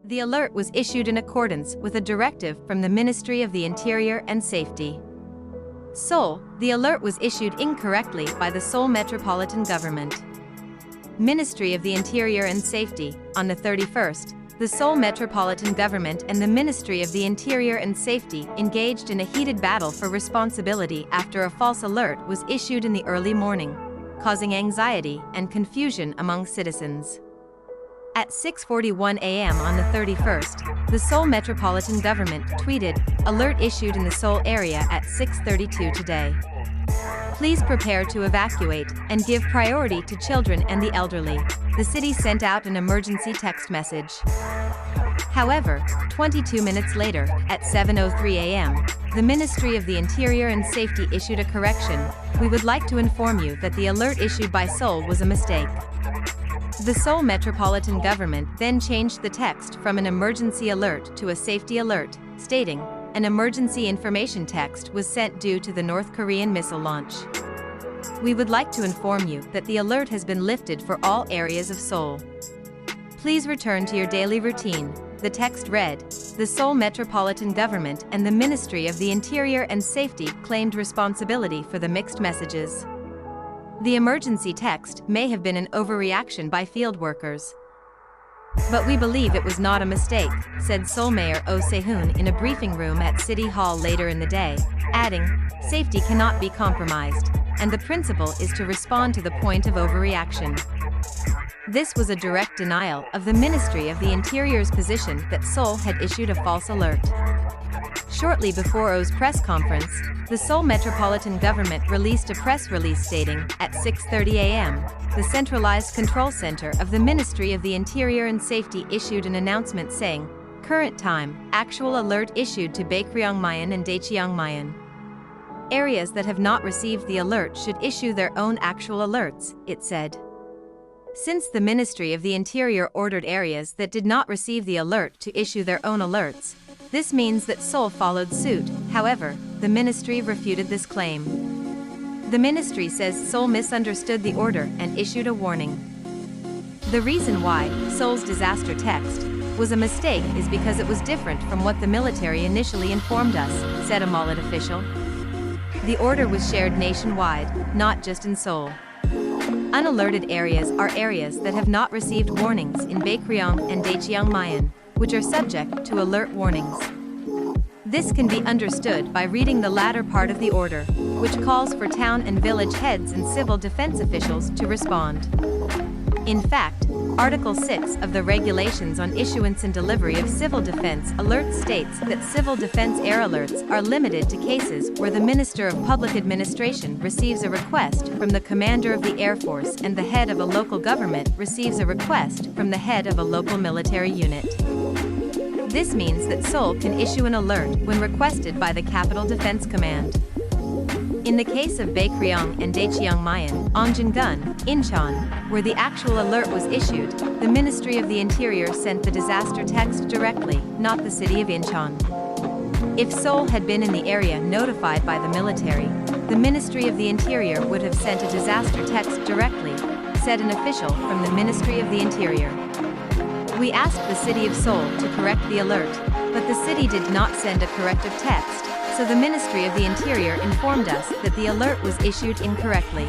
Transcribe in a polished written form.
The alert was issued in accordance with a directive from the Ministry of the Interior and Safety. Seoul, the alert was issued incorrectly by the Seoul Metropolitan Government. Ministry of the Interior and Safety. On the 31st, the Seoul Metropolitan Government and the Ministry of the Interior and Safety engaged in a heated battle for responsibility after a false alert was issued in the early morning, causing anxiety and confusion among citizens. At 6:41 a.m. on the 31st, the Seoul Metropolitan Government tweeted, "Alert issued in the Seoul area at 6:32 today. Please prepare to evacuate and give priority to children and the elderly." The city sent out an emergency text message. However, 22 minutes later, at 7:03 a.m., the Ministry of the Interior and Safety issued a correction. "We would like to inform you that the alert issued by Seoul was a mistake." The Seoul Metropolitan Government then changed the text from an emergency alert to a safety alert, stating, "An emergency information text was sent due to the North Korean missile launch. We would like to inform you that the alert has been lifted for all areas of Seoul. Please return to your daily routine." The text read. The Seoul Metropolitan Government and the Ministry of the Interior and Safety claimed responsibility for the mixed messages. The emergency text may have been an overreaction by field workers. "But we believe it was not a mistake," said Seoul Mayor Oh Se-hoon in a briefing room at City Hall later in the day, adding, "Safety cannot be compromised, and the principle is to respond to the point of overreaction." This was a direct denial of the Ministry of the Interior's position that Seoul had issued a false alert. Shortly before Oh's press conference, the Seoul Metropolitan Government released a press release stating, at 6:30 a.m., the Centralized Control Center of the Ministry of the Interior and Safety issued an announcement saying, "Current time, actual alert issued to Baekryongmayan and Daecheongmayan. Areas that have not received the alert should issue their own actual alerts," it said. Since the Ministry of the Interior ordered areas that did not receive the alert to issue their own alerts, this means that Seoul followed suit. However, the ministry refuted this claim. The ministry says Seoul misunderstood the order and issued a warning. The reason why Seoul's disaster text was a mistake is because it was different from what the military initially informed us, said a Mullet official. The order was shared nationwide, not just in Seoul. Unalerted areas are areas that have not received warnings in Baekryong and Daecheongmayan, which are subject to alert warnings. This can be understood by reading the latter part of the order, which calls for town and village heads and civil defense officials to respond. In fact, Article 6 of the Regulations on Issuance and Delivery of Civil Defense Alerts states that civil defense air alerts are limited to cases where the Minister of Public Administration receives a request from the Commander of the Air Force and the head of a local government receives a request from the head of a local military unit. This means that Seoul can issue an alert when requested by the Capital Defense Command. In the case of Baekryong and Daecheongmayan, Ongjingun, Incheon, where the actual alert was issued, the Ministry of the Interior sent the disaster text directly, not the city of Incheon. If Seoul had been in the area notified by the military, the Ministry of the Interior would have sent a disaster text directly, said an official from the Ministry of the Interior. "We asked the city of Seoul to correct the alert, but the city did not send a corrective text, so the Ministry of the Interior informed us that the alert was issued incorrectly."